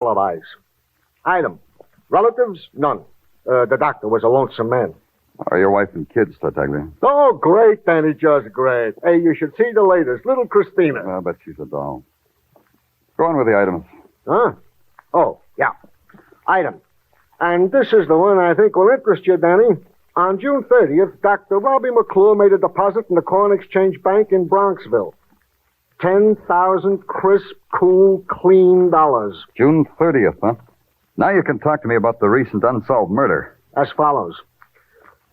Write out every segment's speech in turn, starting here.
alibis. Item. Relatives? None. The doctor was a lonesome man. Are your wife and kids, Tartaglia? Oh, great, Danny, just great. Hey, you should see the latest. Little Christina. I bet she's a doll. Go on with the items. Huh? Oh, yeah. Item. And this is the one I think will interest you, Danny. On June 30th, Dr. Robbie McClure made a deposit in the Corn Exchange Bank in Bronxville. 10,000 crisp, cool, clean dollars. June 30th, huh? Now you can talk to me about the recent unsolved murder. As follows.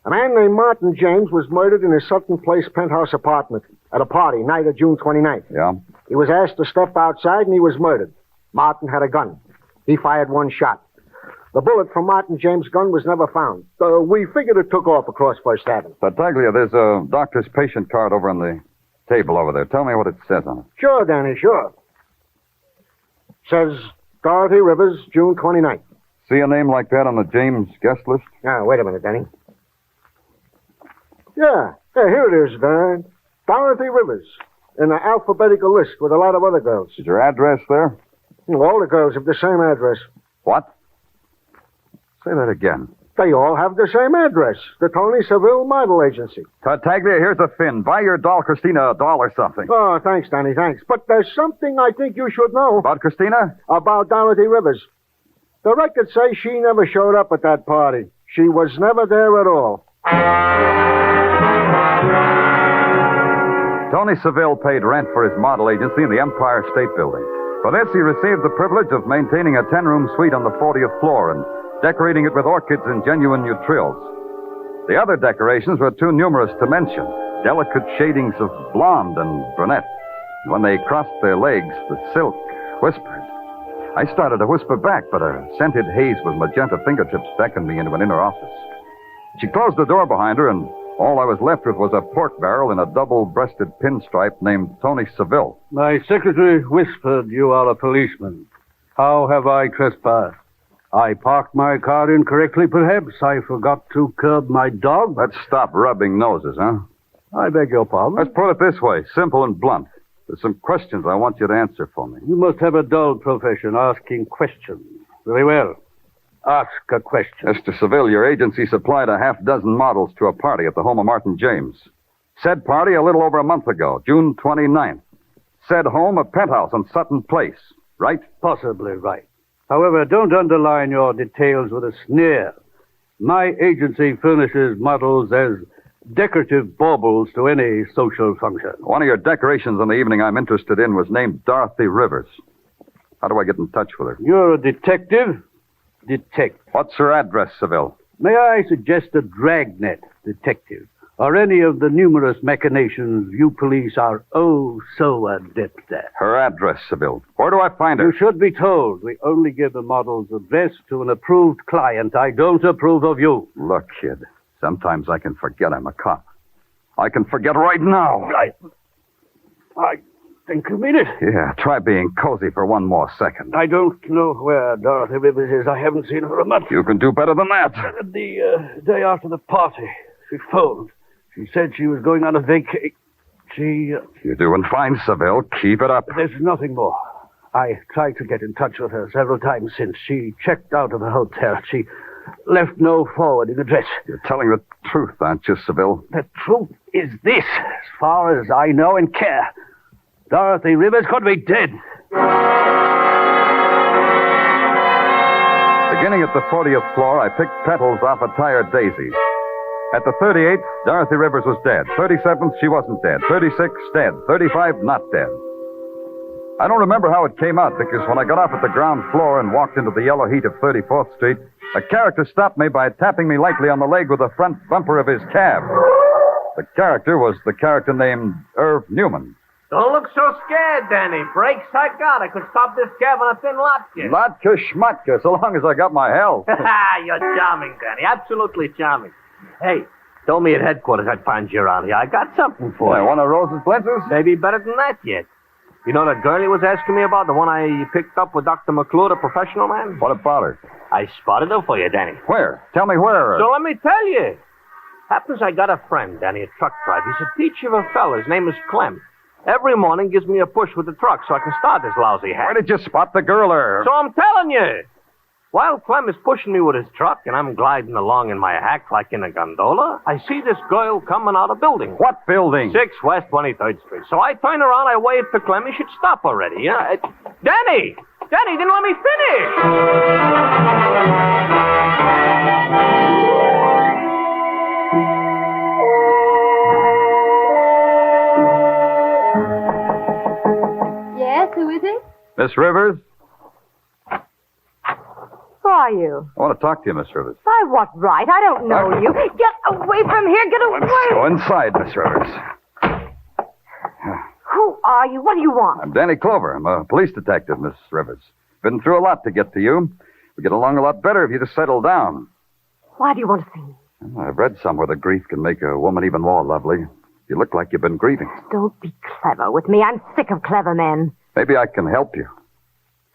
A man named Martin James was murdered in his Sutton Place penthouse apartment at a party night of June 29th. Yeah? He was asked to step outside, and he was murdered. Martin had a gun. He fired one shot. The bullet from Martin James' gun was never found. We figured it took off across First Avenue. Tartaglia, there's a doctor's patient card over on the table over there. Tell me what it says on it. Sure, Danny, sure. Says Dorothy Rivers, June 29th. See a name like that on the James guest list? Now, wait a minute, Danny. Yeah, here it is, Dan. Dorothy Rivers. In an alphabetical list with a lot of other girls. Is your address there? All the girls have the same address. What? Say that again. They all have the same address. The Tony Seville Model Agency. Tartaglia, here's a fin. Buy your doll Christina a doll or something. Oh, thanks, Danny, thanks. But there's something I think you should know. About Christina? About Dorothy Rivers. The records say she never showed up at that party. She was never there at all. Tony Seville paid rent for his model agency in the Empire State Building. For this, he received the privilege of maintaining a 10-room suite on the 40th floor and decorating it with orchids and genuine neutrils. The other decorations were too numerous to mention. Delicate shadings of blonde and brunette. And when they crossed their legs, the silk whispered. I started to whisper back, but a scented haze with magenta fingertips beckoned me into an inner office. She closed the door behind her, and all I was left with was a pork barrel in a double-breasted pinstripe named Tony Seville. My secretary whispered you are a policeman. How have I trespassed? I parked my car incorrectly, perhaps. I forgot to curb my dog. Let's stop rubbing noses, huh? I beg your pardon. Let's put it this way, simple and blunt. There's some questions I want you to answer for me. You must have a dull profession, asking questions. Very well. Ask a question. Mr. Seville, your agency supplied a half-dozen models to a party at the home of Martin James. Said party a little over a month ago, June 29th. Said home a penthouse on Sutton Place, right? Possibly right. However, don't underline your details with a sneer. My agency furnishes models as decorative baubles to any social function. One of your decorations on the evening I'm interested in was named Dorothy Rivers. How do I get in touch with her? You're a detective? Detect. What's her address, Seville? May I suggest a dragnet detective, or any of the numerous machinations you police are oh so adept at? Her address, Seville. Where do I find her? You should be told. We only give the model's address to an approved client. I don't approve of you. Look, kid, sometimes I can forget I'm a cop. I can forget right now. I think you mean it. Yeah, try being cozy for one more second. I don't know where Dorothy Rivers is. I haven't seen her for a month. You can do better than that. The day after the party, she phoned. She said she was going on a vacation. You're doing fine, Seville. Keep it up. There's nothing more. I tried to get in touch with her several times since. She checked out of the hotel. She left no forwarding address. You're telling the truth, aren't you, Seville? The truth is this, as far as I know and care. Dorothy Rivers could be dead. Beginning at the 40th floor, I picked petals off a tired daisy. At the 38th, Dorothy Rivers was dead. 37th, she wasn't dead. 36th, dead. 35, not dead. I don't remember how it came out, because when I got off at the ground floor and walked into the yellow heat of 34th Street, a character stopped me by tapping me lightly on the leg with the front bumper of his cab. The character was the character named Irv Newman. Don't look so scared, Danny. Brakes I got. I could stop this cab on a thin latka. Latka schmatka, so long as I got my health. You're charming, Danny. Absolutely charming. Hey, told me at headquarters I'd find you around here. I got something for you. One of Rose's blitzes? Maybe better than that yet. You know that girl he was asking me about? The one I picked up with Dr. McClure, the professional man? What about her? I spotted her for you, Danny. Where? Tell me where. So let me tell you. Happens I got a friend, Danny, a truck driver. He's a peach of a fella. His name is Clem. Every morning gives me a push with the truck so I can start this lousy hack. Where did you spot the girler? So I'm telling you. While Clem is pushing me with his truck and I'm gliding along in my hack like in a gondola, I see this girl coming out of building. What building? 6 West 23rd Street. So I turn around, I wave to Clem. He should stop already. Yeah? Danny! Danny, didn't let me finish! Yes, who is it? Miss Rivers? Who are you? I want to talk to you, Miss Rivers. By what right? I don't know you. Get away from here. Get away. Let's go inside, Miss Rivers. Who are you? What do you want? I'm Danny Clover. I'm a police detective, Miss Rivers. Been through a lot to get to you. We get along a lot better if you just settle down. Why do you want to see me? Well, I've read somewhere that grief can make a woman even more lovely. You look like you've been grieving. Don't be clever with me. I'm sick of clever men. Maybe I can help you.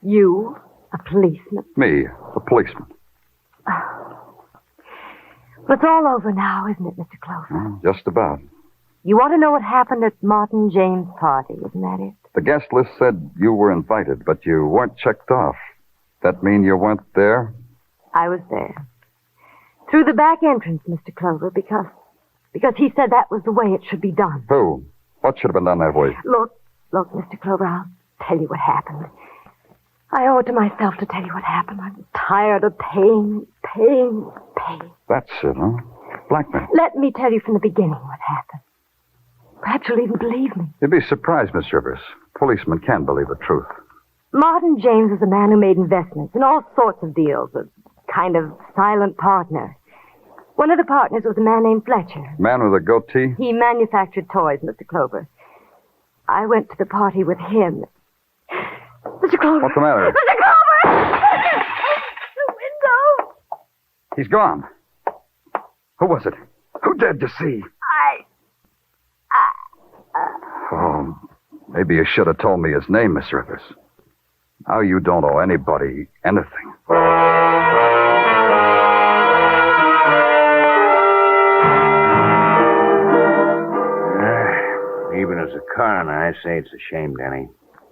You, a policeman. Me, a policeman. Well, it's all over now, isn't it, Mr. Clover? Just about. You want to know what happened at Martin James' party, isn't that it? The guest list said you were invited, but you weren't checked off. That mean you weren't there? I was there. Through the back entrance, Mr. Clover, because he said that was the way it should be done. Who? What should have been done that way? Look, Mr. Clover, I'll tell you what happened. I owe it to myself to tell you what happened. I'm tired of paying. That's it, huh? Blackmail. Let me tell you from the beginning what happened. Perhaps you'll even believe me. You'd be surprised, Miss Rivers. Policemen can believe the truth. Martin James was a man who made investments in all sorts of deals, a kind of silent partner. One of the partners was a man named Fletcher. Man with a goatee? He manufactured toys, Mr. Clover. I went to the party with him. Mr. Clover! What's the matter? Mr. Clover! The window! He's gone. Who was it? Who dared you see? Oh, maybe you should have told me his name, Miss Rivers. Now you don't owe anybody anything. Even as a coroner, I say it's a shame, Danny.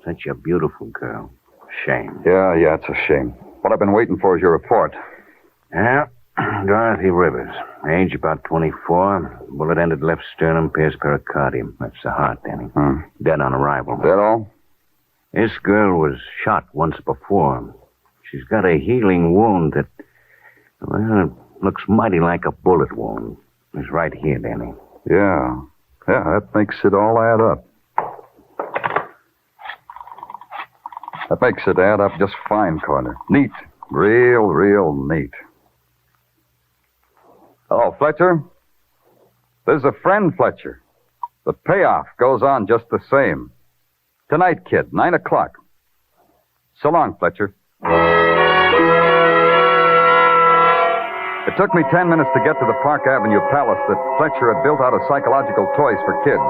Such a beautiful girl. Shame. Yeah, it's a shame. What I've been waiting for is your report. Yeah, Dorothy Rivers. Age about 24. Bullet ended left sternum, pierced pericardium. That's the heart, Danny. Dead on arrival. Is that all? This girl was shot once before. She's got a healing wound that, well, it looks mighty like a bullet wound. It's right here, Danny. Yeah, that makes it all add up. That makes it add up just fine, Corner. Neat. Real neat. Hello, Fletcher? This is a friend, Fletcher. The payoff goes on just the same. Tonight, kid, 9 o'clock. So long, Fletcher. It took me 10 minutes to get to the Park Avenue Palace that Fletcher had built out of psychological toys for kids.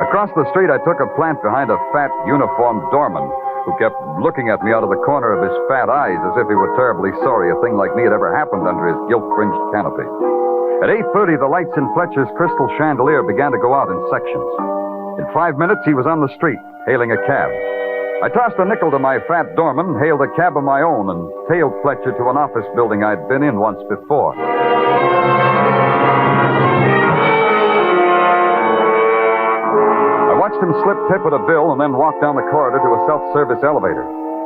Across the street, I took a plant behind a fat, uniformed doorman who kept looking at me out of the corner of his fat eyes as if he were terribly sorry a thing like me had ever happened under his gilt-fringed canopy. At 8:30, the lights in Fletcher's crystal chandelier began to go out in sections. In 5 minutes, he was on the street, hailing a cab. I tossed a nickel to my fat doorman, hailed a cab of my own, and tailed Fletcher to an office building I'd been in once before. I watched him slip tip with a bill and then walk down the corridor to a self-service elevator.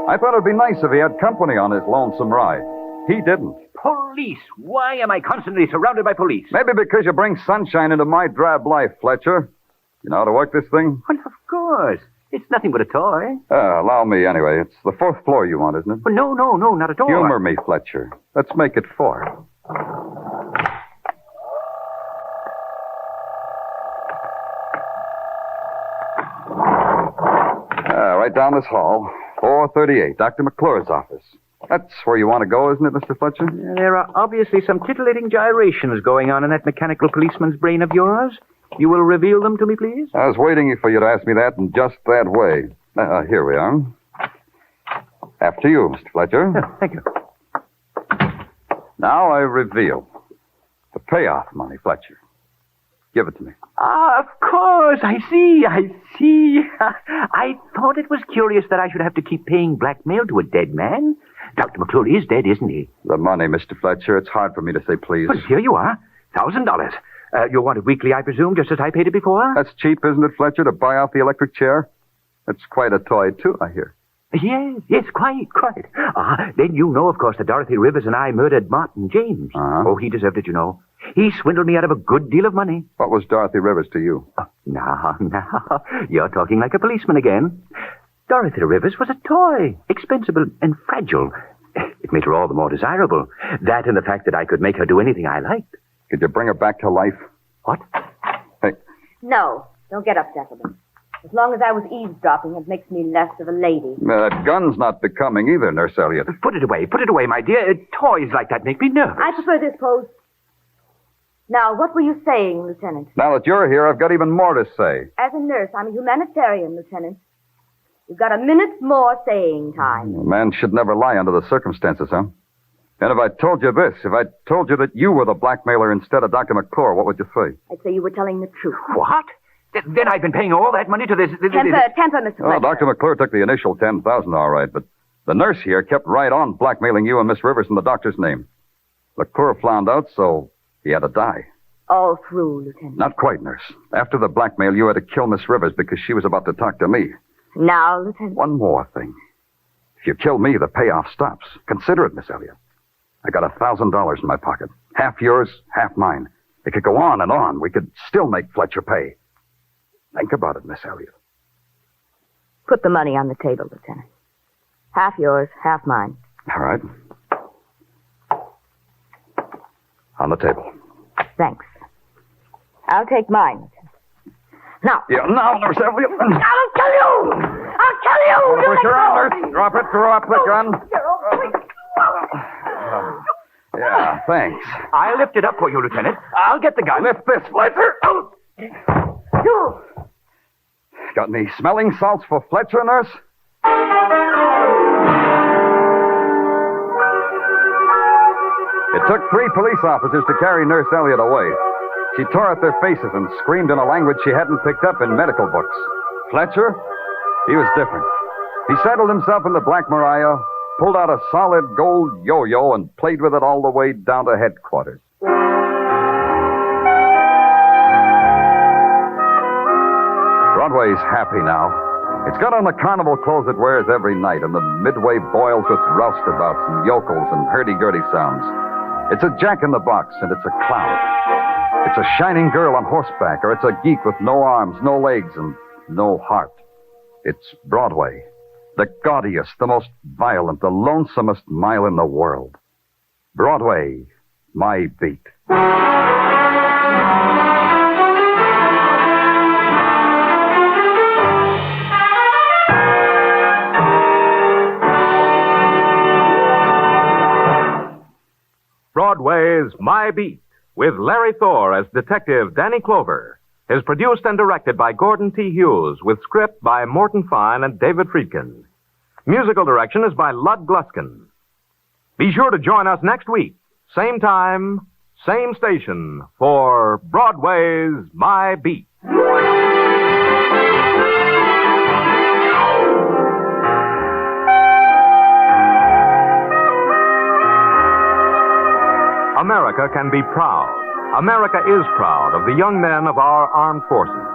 I thought it would be nice if he had company on his lonesome ride. He didn't. Police? Why am I constantly surrounded by police? Maybe because you bring sunshine into my drab life, Fletcher. You know how to work this thing? Well, of course. It's nothing but a toy. Allow me anyway. It's the 4th floor you want, isn't it? Well, no, not at all. Humor me, Fletcher. Let's make it 4. Right down this hall. 438, Dr. McClure's office. That's where you want to go, isn't it, Mr. Fletcher? There are obviously some titillating gyrations going on in that mechanical policeman's brain of yours. You will reveal them to me, please? I was waiting for you to ask me that in just that way. Here we are. After you, Mr. Fletcher. Oh, thank you. Now I reveal the payoff money, Fletcher. Give it to me. Ah, of course. I see. I thought it was curious that I should have to keep paying blackmail to a dead man. Dr. McClure is dead, isn't he? The money, Mr. Fletcher. It's hard for me to say please. Well, here you are. $1,000. You want it weekly, I presume, just as I paid it before? That's cheap, isn't it, Fletcher, to buy off the electric chair? It's quite a toy, too, I hear. Yes, quite. Then you know, of course, that Dorothy Rivers and I murdered Martin James. Uh-huh. Oh, he deserved it, you know. He swindled me out of a good deal of money. What was Dorothy Rivers to you? Oh, now, you're talking like a policeman again. Dorothy Rivers was a toy, expensive and fragile. It made her all the more desirable. That and the fact that I could make her do anything I liked. Could you bring her back to life? What? Hey, No, don't get upset with him. As long as I was eavesdropping, it makes me less of a lady. that gun's not becoming either, Nurse Elliot. Put it away, my dear. Toys like that make me nervous. I prefer this pose. Now, what were you saying, Lieutenant? Now that you're here, I've got even more to say. As a nurse, I'm a humanitarian, Lieutenant. You've got a minute more saying time. A man should never lie under the circumstances, huh? And if I told you this, if I told you that you were the blackmailer instead of Dr. McClure, what would you say? I'd say you were telling the truth. What? Then I've been paying all that money to this... Temper, Mr. Fletcher. Oh, Dr. McClure took the initial $10,000, all right, but the nurse here kept right on blackmailing you and Miss Rivers in the doctor's name. McClure found out, so he had to die. All through, Lieutenant. Not quite, nurse. After the blackmail, you had to kill Miss Rivers because she was about to talk to me. Now, Lieutenant. One more thing. If you kill me, the payoff stops. Consider it, Miss Elliot. I got $1,000 in my pocket. Half yours, half mine. It could go on and on. We could still make Fletcher pay. Think about it, Miss Elliot. Put the money on the table, Lieutenant. Half yours, half mine. All right. On the table. Thanks. I'll take mine, Lieutenant. Now. Yeah, now, Nurse Elliot. I'll kill you! I'll kill you! Put your arm, Nurse. Drop it. Drop the gun. Yeah, thanks. I'll lift it up for you, Lieutenant. I'll get the gun. Lift this, Fletcher. You! Got any smelling salts for Fletcher, Nurse? It took 3 police officers to carry Nurse Elliot away. She tore at their faces and screamed in a language she hadn't picked up in medical books. Fletcher? He was different. He settled himself in the Black Maria, pulled out a solid gold yo-yo, and played with it all the way down to headquarters. Broadway's happy now. It's got on the carnival clothes it wears every night, and the midway boils with roustabouts and yokels and hurdy-gurdy sounds. It's a jack-in-the-box, and it's a clown. It's a shining girl on horseback, or it's a geek with no arms, no legs, and no heart. It's Broadway, the gaudiest, the most violent, the lonesomest mile in the world. Broadway, my beat. Broadway's My Beat, with Larry Thor as Detective Danny Clover, is produced and directed by Gordon T. Hughes, with script by Morton Fine and David Friedkin. Musical direction is by Lud Gluskin. Be sure to join us next week, same time, same station, for Broadway's My Beat. America can be proud. America is proud of the young men of our armed forces.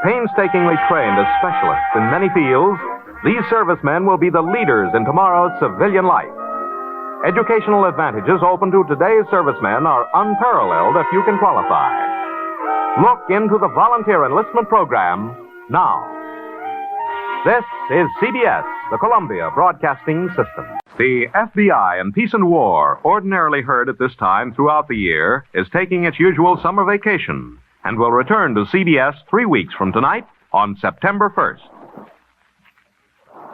Painstakingly trained as specialists in many fields, these servicemen will be the leaders in tomorrow's civilian life. Educational advantages open to today's servicemen are unparalleled if you can qualify. Look into the volunteer enlistment program now. This is CBS, the Columbia Broadcasting System. The FBI in Peace and War, ordinarily heard at this time throughout the year, is taking its usual summer vacation and will return to CBS 3 weeks from tonight on September 1st.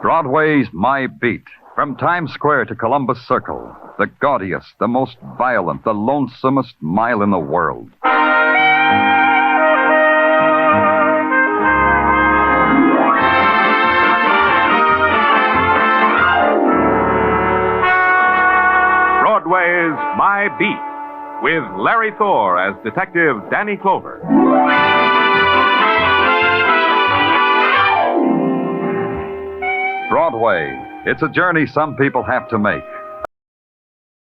Broadway's My Beat. From Times Square to Columbus Circle, the gaudiest, the most violent, the lonesomest mile in the world. Broadway's My Beat, with Larry Thor as Detective Danny Clover. Broadway. It's a journey some people have to make.